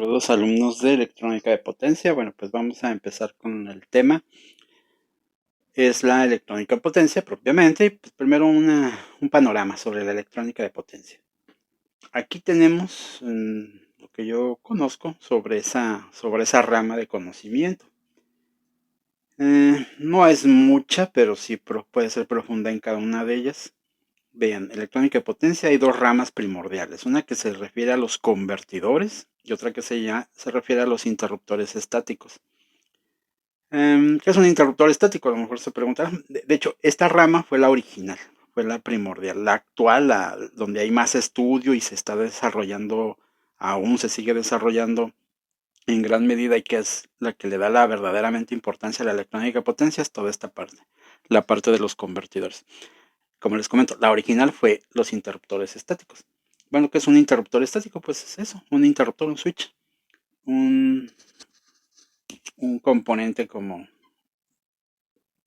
Saludos alumnos de electrónica de potencia. Bueno, pues vamos a empezar con el tema. Es la electrónica de potencia propiamente. Y pues primero un panorama sobre la electrónica de potencia. Aquí tenemos lo que yo conozco sobre esa rama de conocimiento. No es mucha, pero sí puede ser profunda en cada una de ellas. Vean, electrónica de potencia hay dos ramas primordiales, una que se refiere a los convertidores y otra que se refiere a los interruptores estáticos. ¿Qué es un interruptor estático? A lo mejor se preguntarán. De hecho, esta rama fue la original, fue la primordial. La actual, donde hay más estudio y se está desarrollando, aún se sigue desarrollando en gran medida y que es la que le da la verdaderamente importancia a la electrónica de potencia, es toda esta parte, la parte de los convertidores. Como les comento, la original fue los interruptores estáticos. Bueno, ¿qué es un interruptor estático? Pues es eso, un interruptor, un switch, un, un componente como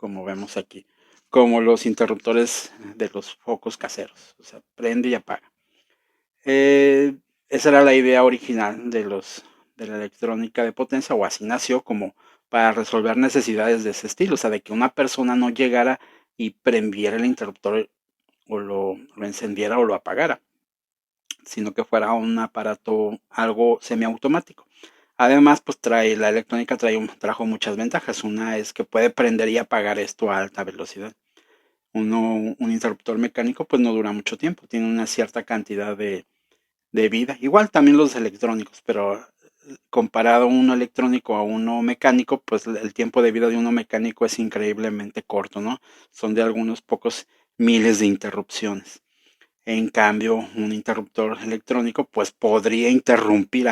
vemos aquí, como los interruptores de los focos caseros, o sea, prende y apaga. Esa era la idea original de la electrónica de potencia, o así nació, como para resolver necesidades de ese estilo, o sea, de que una persona no llegara y prendiera el interruptor o lo encendiera o lo apagara, sino que fuera un aparato algo semiautomático. Además, pues la electrónica trajo muchas ventajas. Una es que puede prender y apagar esto a alta velocidad. Un interruptor mecánico pues no dura mucho tiempo, tiene una cierta cantidad de vida. Igual también los electrónicos, pero comparado uno electrónico a uno mecánico, pues el tiempo de vida de uno mecánico es increíblemente corto, ¿no? Son de algunos pocos miles de interrupciones. En cambio, un interruptor electrónico pues podría interrumpir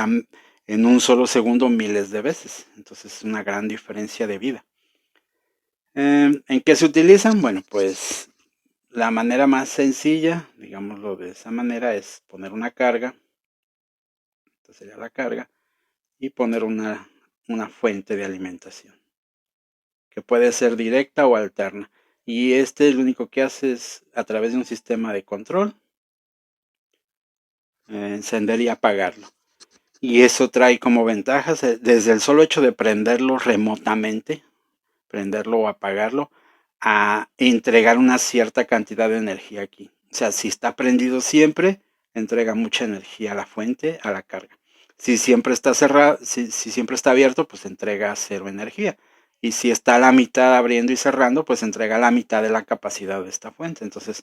en un solo segundo miles de veces. Entonces es una gran diferencia de vida. ¿En qué se utilizan? Bueno, pues la manera más sencilla, digámoslo de esa manera, es poner una carga. Esta sería la carga. Y poner una fuente de alimentación, que puede ser directa o alterna. Y lo único que hace es, a través de un sistema de control, encender y apagarlo. Y eso trae como ventajas, desde el solo hecho de prenderlo remotamente, prenderlo o apagarlo, a entregar una cierta cantidad de energía aquí. O sea, si está prendido siempre, entrega mucha energía a la fuente, a la carga. Si siempre está cerrado, si siempre está abierto, pues entrega cero energía. Y si está a la mitad abriendo y cerrando, pues entrega la mitad de la capacidad de esta fuente. Entonces,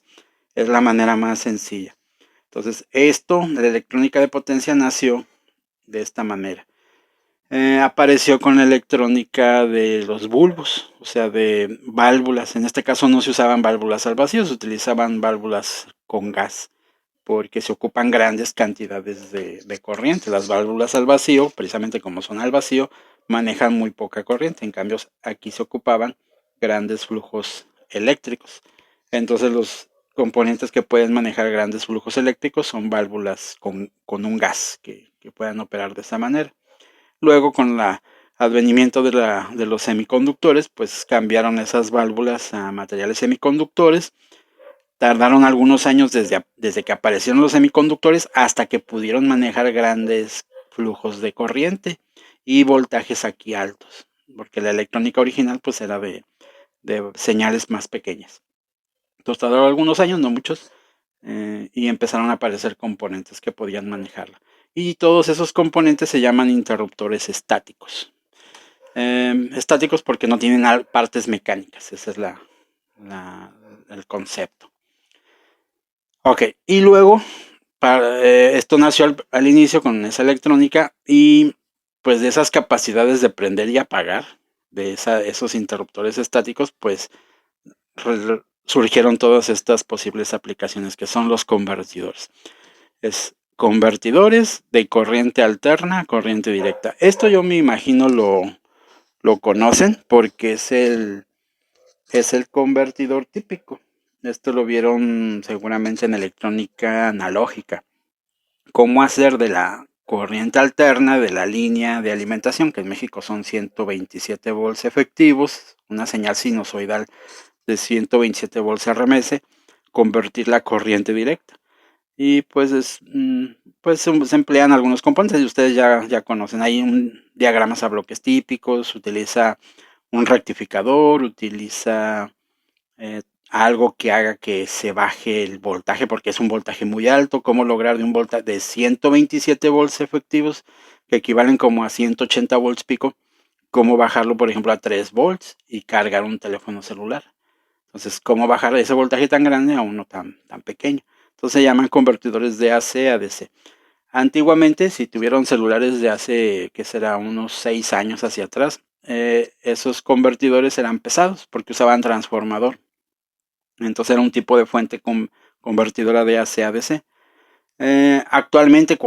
es la manera más sencilla. Entonces, la electrónica de potencia nació de esta manera. Apareció con la electrónica de los bulbos, o sea, de válvulas. En este caso no se usaban válvulas al vacío, se utilizaban válvulas con gas, porque se ocupan grandes cantidades de corriente. Las válvulas al vacío, precisamente como son al vacío, manejan muy poca corriente. En cambio, aquí se ocupaban grandes flujos eléctricos. Entonces, los componentes que pueden manejar grandes flujos eléctricos son válvulas con un gas que puedan operar de esa manera. Luego, con el advenimiento de los semiconductores, pues cambiaron esas válvulas a materiales semiconductores. Tardaron algunos años desde que aparecieron los semiconductores hasta que pudieron manejar grandes flujos de corriente y voltajes aquí altos, porque la electrónica original pues era de señales más pequeñas. Entonces tardaron algunos años, no muchos, y empezaron a aparecer componentes que podían manejarla. Y todos esos componentes se llaman interruptores estáticos. Estáticos porque no tienen partes mecánicas, ese es el concepto. Ok, y luego esto nació al inicio con esa electrónica y pues de esas capacidades de prender y apagar, esos interruptores estáticos, pues surgieron todas estas posibles aplicaciones que son los convertidores. Es convertidores de corriente alterna a corriente directa. Esto yo me imagino lo conocen porque es el convertidor típico. Esto lo vieron seguramente en electrónica analógica. Cómo hacer de la corriente alterna de la línea de alimentación, que en México son 127 volts efectivos, una señal sinusoidal de 127 volts RMS, convertirla a corriente directa. Y pues pues se emplean algunos componentes y ustedes ya conocen. Hay diagramas a bloques típicos, utiliza un rectificador, utiliza algo que haga que se baje el voltaje porque es un voltaje muy alto. Cómo lograr de un voltaje de 127 volts efectivos, que equivalen como a 180 volts pico, cómo bajarlo, por ejemplo, a 3 volts y cargar un teléfono celular. Entonces, ¿cómo bajar ese voltaje tan grande a uno tan pequeño? Entonces se llaman convertidores de AC a DC. Antiguamente, si tuvieron celulares de hace, que será, unos 6 años hacia atrás, esos convertidores eran pesados porque usaban transformador. Entonces era un tipo de fuente convertidora de AC a DC. Actualmente,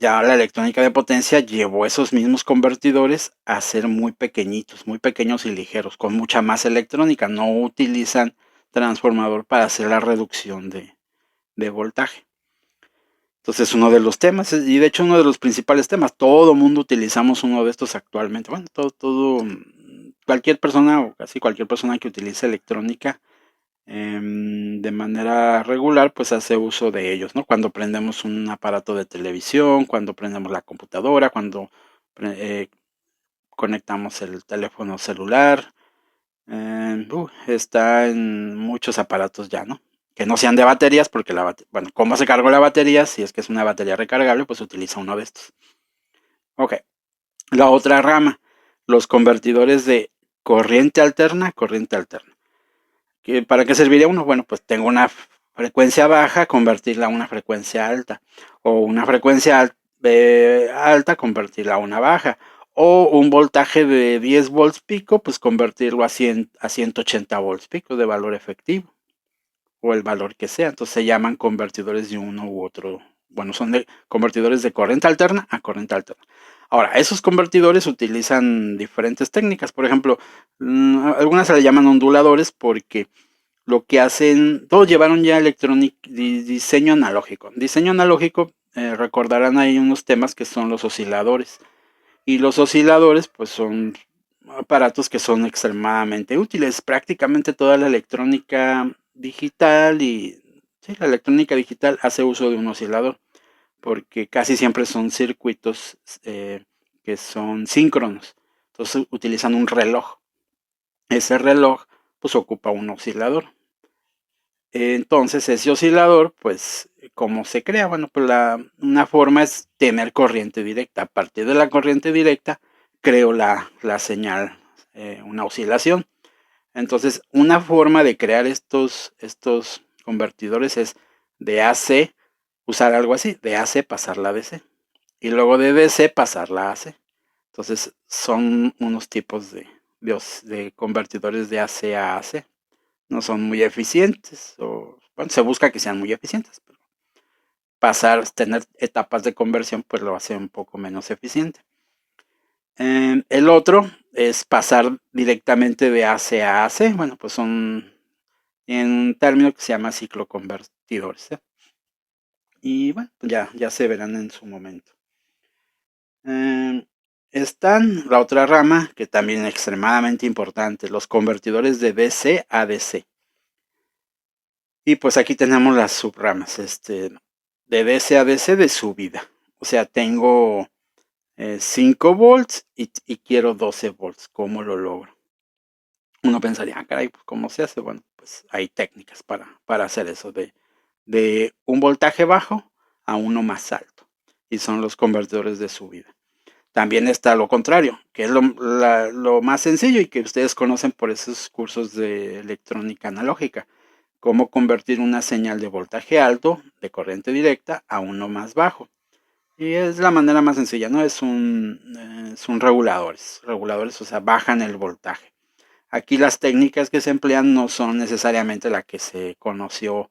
ya la electrónica de potencia llevó esos mismos convertidores a ser muy pequeños y ligeros, con mucha más electrónica. No utilizan transformador para hacer la reducción de voltaje. Entonces, uno de los temas, y de hecho uno de los principales temas, todo mundo utilizamos uno de estos actualmente. Bueno, cualquier persona o casi cualquier persona que utilice electrónica de manera regular, pues hace uso de ellos, ¿no? Cuando prendemos un aparato de televisión, cuando prendemos la computadora, cuando eh, conectamos el teléfono celular, está en muchos aparatos ya, ¿no? Que no sean de baterías, porque bueno, ¿cómo se cargó la batería? Si es que es una batería recargable, pues utiliza uno de estos. Ok, la otra rama, los convertidores de corriente alterna, corriente alterna. ¿Para qué serviría uno? Bueno, pues tengo una frecuencia baja, convertirla a una frecuencia alta. O una frecuencia alta, convertirla a una baja. O un voltaje de 10 volts pico, pues convertirlo a 180 volts pico de valor efectivo. O el valor que sea. Entonces se llaman convertidores de uno u otro. Bueno, son convertidores de corriente alterna a corriente alterna. Ahora, esos convertidores utilizan diferentes técnicas. Por ejemplo, algunas se le llaman onduladores porque lo que hacen, todos llevaron ya diseño analógico. Diseño analógico, recordarán ahí unos temas que son los osciladores. Y los osciladores, pues son aparatos que son extremadamente útiles. Prácticamente toda la electrónica digital sí, la electrónica digital hace uso de un oscilador, porque casi siempre son circuitos que son síncronos. Entonces utilizan un reloj. Ese reloj, pues ocupa un oscilador. Entonces ese oscilador, pues, ¿cómo se crea? Bueno, pues una forma es tener corriente directa. A partir de la corriente directa, creo la señal, una oscilación. Entonces, una forma de crear estos convertidores es de AC, usar algo así, de AC pasarla a DC. Y luego de DC pasarla a AC. Entonces, son unos tipos de convertidores de AC a AC. No son muy eficientes, o bueno, se busca que sean muy eficientes, pero tener etapas de conversión, pues lo hace un poco menos eficiente. El otro es pasar directamente de AC a AC. Bueno, pues son en un término que se llama cicloconvertidores. Y bueno, pues ya se verán en su momento. Están la otra rama, que también es extremadamente importante, los convertidores de DC a DC. Y pues aquí tenemos las subramas, de DC a DC de subida. O sea, tengo 5 volts y quiero 12 volts. ¿Cómo lo logro? Uno pensaría, caray, pues ¿cómo se hace? Bueno, pues hay técnicas para hacer eso, de un voltaje bajo a uno más alto. Y son los convertidores de subida. También está lo contrario, que es lo más sencillo y que ustedes conocen por esos cursos de electrónica analógica. Cómo convertir una señal de voltaje alto, de corriente directa, a uno más bajo. Y es la manera más sencilla, ¿no? Son reguladores, o sea, bajan el voltaje. Aquí las técnicas que se emplean no son necesariamente la que se conoció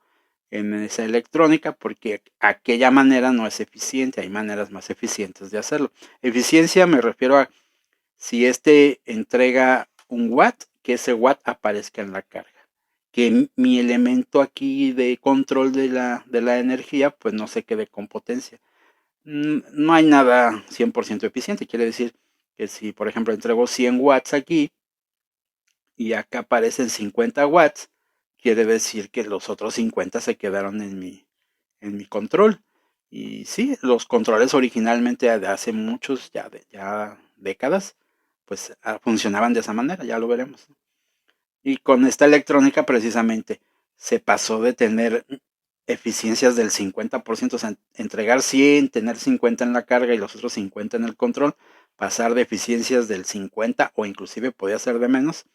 en esa electrónica, porque aquella manera no es eficiente, hay maneras más eficientes de hacerlo. Eficiencia me refiero a si entrega un watt, que ese watt aparezca en la carga. Que mi elemento aquí de control de la energía, pues no se quede con potencia. No hay nada 100% eficiente, quiere decir que si, por ejemplo, entrego 100 watts aquí, y acá aparecen 50 watts, quiere decir que los otros 50 se quedaron en mi control. Y sí, los controles originalmente de hace muchos, ya décadas, pues funcionaban de esa manera, ya lo veremos. Y con esta electrónica precisamente se pasó de tener eficiencias del 50%, o sea, entregar 100, tener 50 en la carga y los otros 50 en el control, pasar de eficiencias del 50 o inclusive podía ser de menos,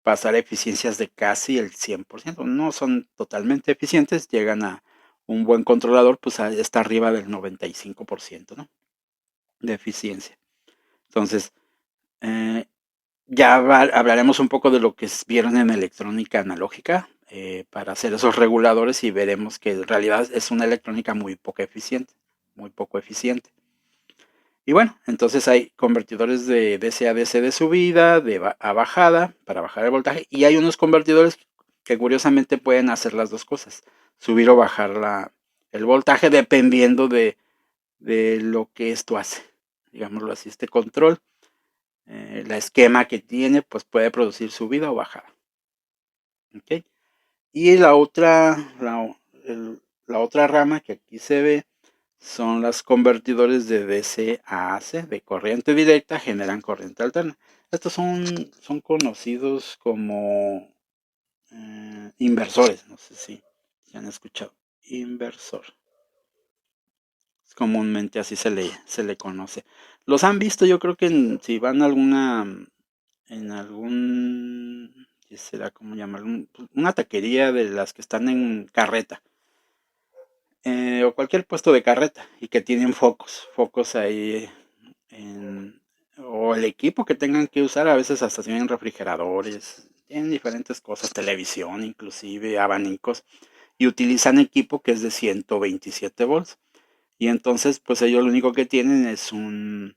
pasar a eficiencias de casi el 100%. No son totalmente eficientes, llegan a un buen controlador, pues está arriba del 95%, ¿no? De eficiencia. Entonces, eh, ya hablaremos un poco de lo que vieron en electrónica analógica para hacer esos reguladores y veremos que en realidad es una electrónica muy poco eficiente, muy poco eficiente. Y bueno, entonces hay convertidores de DC a DC de subida, a bajada, para bajar el voltaje, y hay unos convertidores que curiosamente pueden hacer las dos cosas, subir o bajar el voltaje dependiendo de lo que esto hace. Digámoslo así, este control, la esquema que tiene, pues puede producir subida o bajada. ¿Okay? Y la otra rama que aquí se ve son los convertidores de DC a AC, de corriente directa, generan corriente alterna. Estos son conocidos como inversores, no sé si han escuchado. Inversor. Comúnmente así se le conoce. Los han visto, yo creo que si van a en algún, ¿qué será? ¿Cómo llamarlo? Una taquería de las que están en carreta. O cualquier puesto de carreta y que tienen focos ahí o el equipo que tengan que usar, a veces hasta tienen refrigeradores, tienen diferentes cosas, televisión inclusive, abanicos, y utilizan equipo que es de 127 volts. Y entonces, pues ellos lo único que tienen es una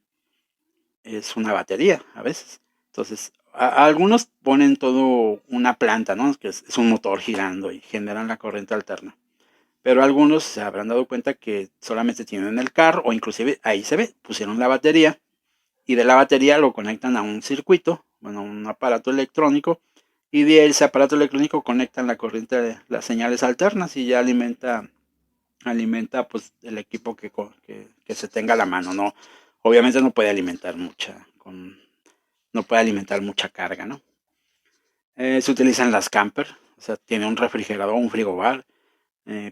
batería a veces. Entonces, algunos ponen todo una planta, ¿no? Que es un motor girando y generan la corriente alterna. Pero algunos se habrán dado cuenta que solamente tienen el carro, o inclusive ahí se ve, pusieron la batería y de la batería lo conectan a un circuito, bueno, un aparato electrónico, y de ese aparato electrónico conectan la corriente de las señales alternas y ya alimenta pues el equipo que se tenga a la mano, ¿no? Obviamente no puede alimentar no puede alimentar mucha carga, ¿no? Se utilizan las camper, o sea, tiene un refrigerador, un frigobar,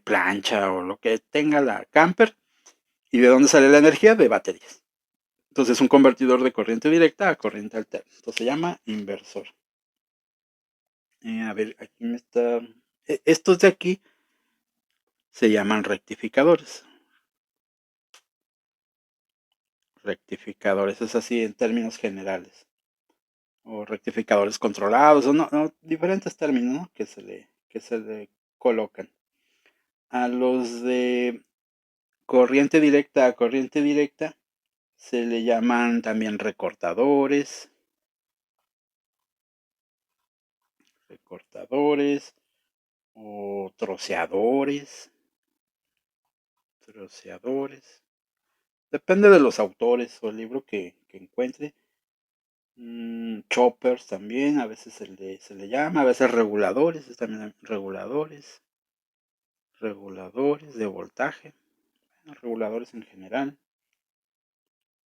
plancha o lo que tenga la camper. ¿Y de dónde sale la energía? De baterías. Entonces un convertidor de corriente directa a corriente alterna. Esto se llama inversor. A ver, aquí me está... Estos de aquí se llaman rectificadores. Rectificadores, es así en términos generales. O rectificadores controlados, o diferentes términos, ¿no? Que se le colocan. A los de corriente directa a corriente directa se le llaman también recortadores, o troceadores. Depende de los autores o el libro que encuentre. Choppers también, a veces se le llama, a veces reguladores, también reguladores de voltaje, reguladores en general.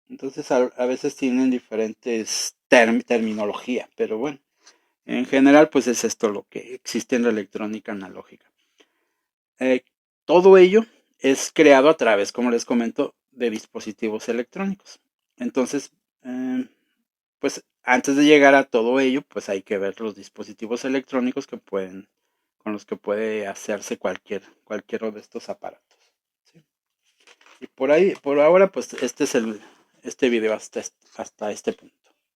Entonces a veces tienen diferentes terminología, pero bueno, en general pues es esto lo que existe en la electrónica analógica. Todo ello es creado a través, como les comento, de dispositivos electrónicos. Entonces, pues antes de llegar a todo ello, pues hay que ver los dispositivos electrónicos con los que puede hacerse cualquiera de estos aparatos. ¿Sí? Y por ahora, pues este video hasta este punto.